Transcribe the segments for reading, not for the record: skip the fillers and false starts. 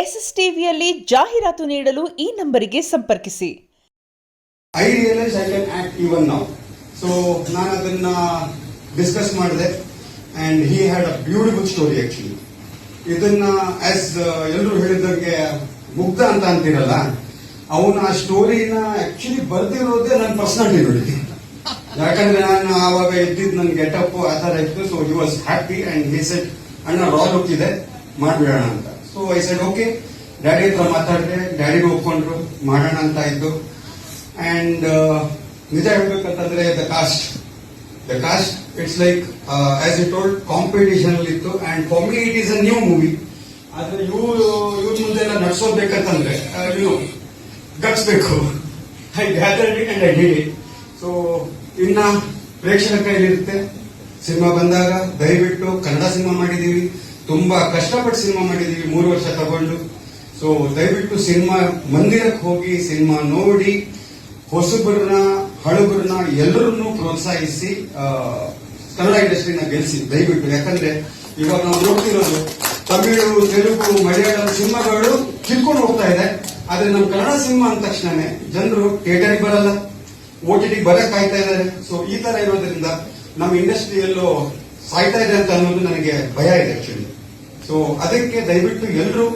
S S ಟಿವಿಯಲ್ಲಿ ಜಾಹೀರಾತು ನೀಡಲು ಈ ನಂಬರಿಗೆ ಸಂಪರ್ಕಿಸಿ. I realize I can act even now. So ನಾನು ಅದನ್ನ ಡಿಸ್ಕಸ್ ಮಾಡಿದೆ and he had a beautiful story actually. ಇದನ್ನ as ಎಲ್ಲರೂ ಹೇಳಿದಂಗೆ ಮುಗ್ಧ ಅಂತ ಅಂತಿರಲ್ಲ, ಅವನ ಆ ಸ್ಟೋರಿನ ಆಕ್ಚುಲಿ ಬರ್ದಿರೋದೇ ನನ್ನ ಪರ್ಸನಾಲಿಟಿ ನೋಡಿ. ಯಾಕಂದ್ರೆ ನಾನು ಆವಾಗ ಇದ್ದಿದ್ದು ನನ್ನ ಗೆಟಪ್ ಆ ತರ ಇತ್ತು. So he was happy and he said ಅಣ್ಣ ರಾ ಲುಕ್ ಇದೆ ಮಾಡ್ಬಿಡೋಣ ಅಂತ. So I said okay. Daddy ಹತ್ರ ಮಾತಾಡಿದ್ರೆ ಡ್ಯಾಡಿಗೂ ಒಪ್ಕೊಂಡ್ರು ಮಾಡೋಣ ಅಂತ ಇದ್ದು. ಅಂಡ್ ನಿಜ ಹೇಳ್ಬೇಕಂತಂದ್ರೆ the cast it's like as it told competition ಅಲ್ಲಿ ಇತ್ತು. And for me it is a new movie. ಆದ್ರೆ ಇವ್ರ ಮುಂದೆ ಎಲ್ಲ ನಡ್ಸೋಬೇಕಂತಂದ್ರೆ ಗಟ್ಸ್ಬೇಕು. I gathered it and I did it. So ಇನ್ನ ಪ್ರೇಕ್ಷಕರ ಕೈಲಿರುತ್ತೆ. ಸಿನಿಮಾ ಬಂದಾಗ ದಯವಿಟ್ಟು ಕನ್ನಡ ಸಿನಿಮಾ ಮಾಡಿದೀವಿ, ತುಂಬಾ ಕಷ್ಟಪಟ್ಟು ಸಿನಿಮಾ ಮಾಡಿದೀವಿ, 3 ವರ್ಷ ತಗೊಂಡು. ಸೊ ದಯವಿಟ್ಟು ಸಿನಿಮಾ ಮಂದಿರಕ್ಕೆ ಹೋಗಿ ಸಿನಿಮಾ ನೋಡಿ ಹೊಸಬರನ್ನ ಹಳಬರನ್ನ ಎಲ್ಲರನ್ನೂ ಪ್ರೋತ್ಸಾಹಿಸಿ ಕನ್ನಡ ಇಂಡಸ್ಟ್ರಿನ ಗೆಲ್ಲಿಸಿ ದಯವಿಟ್ಟು. ಯಾಕಂದ್ರೆ ಇವಾಗ ನಾವು ನೋಡ್ತಿರೋದು ತಮಿಳು, ತೆಲುಗು, ಮಲಯಾಳಂ ಸಿನಿಮಾಗಳು ಕಿತ್ಕೊಂಡು ಹೋಗ್ತಾ ಇದೆ. ಆದ್ರೆ ನಮ್ಮ ಕನ್ನಡ ಸಿನಿಮಾ ಅಂದ ತಕ್ಷಣನೇ ಜನರು ಥಿಯೇಟರ್ಗೆ ಬರಲ್ಲ, OTT ಬರಕ್ ಕಾಯ್ತಾ ಇದ್ದಾರೆ. ಸೊ ಈ ತರ ಇರೋದ್ರಿಂದ ನಮ್ಮ ಇಂಡಸ್ಟ್ರಿಯಲ್ಲೂ ಸಾಯ್ತಾ ಇದೆ ಅಂತ ಅನ್ನೋದು ನನಗೆ ಭಯ ಇದೆ ಆಕ್ಚುಲಿ. ಸೊ ಅದಕ್ಕೆ ದಯವಿಟ್ಟು ಎಲ್ಲರೂ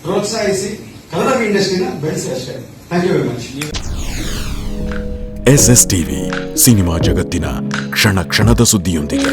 ಪ್ರೋತ್ಸಾಹಿಸಿ ಕನ್ನಡ ಇಂಡಸ್ಟ್ರಿನ ಬೆಳೆಸಿ ಅಷ್ಟೇ. Thank you very much. SS TV cinema ಜಗತ್ತಿನ ಕ್ಷಣ ಕ್ಷಣದ ಸುದ್ದಿಯೊಂದಿಗೆ.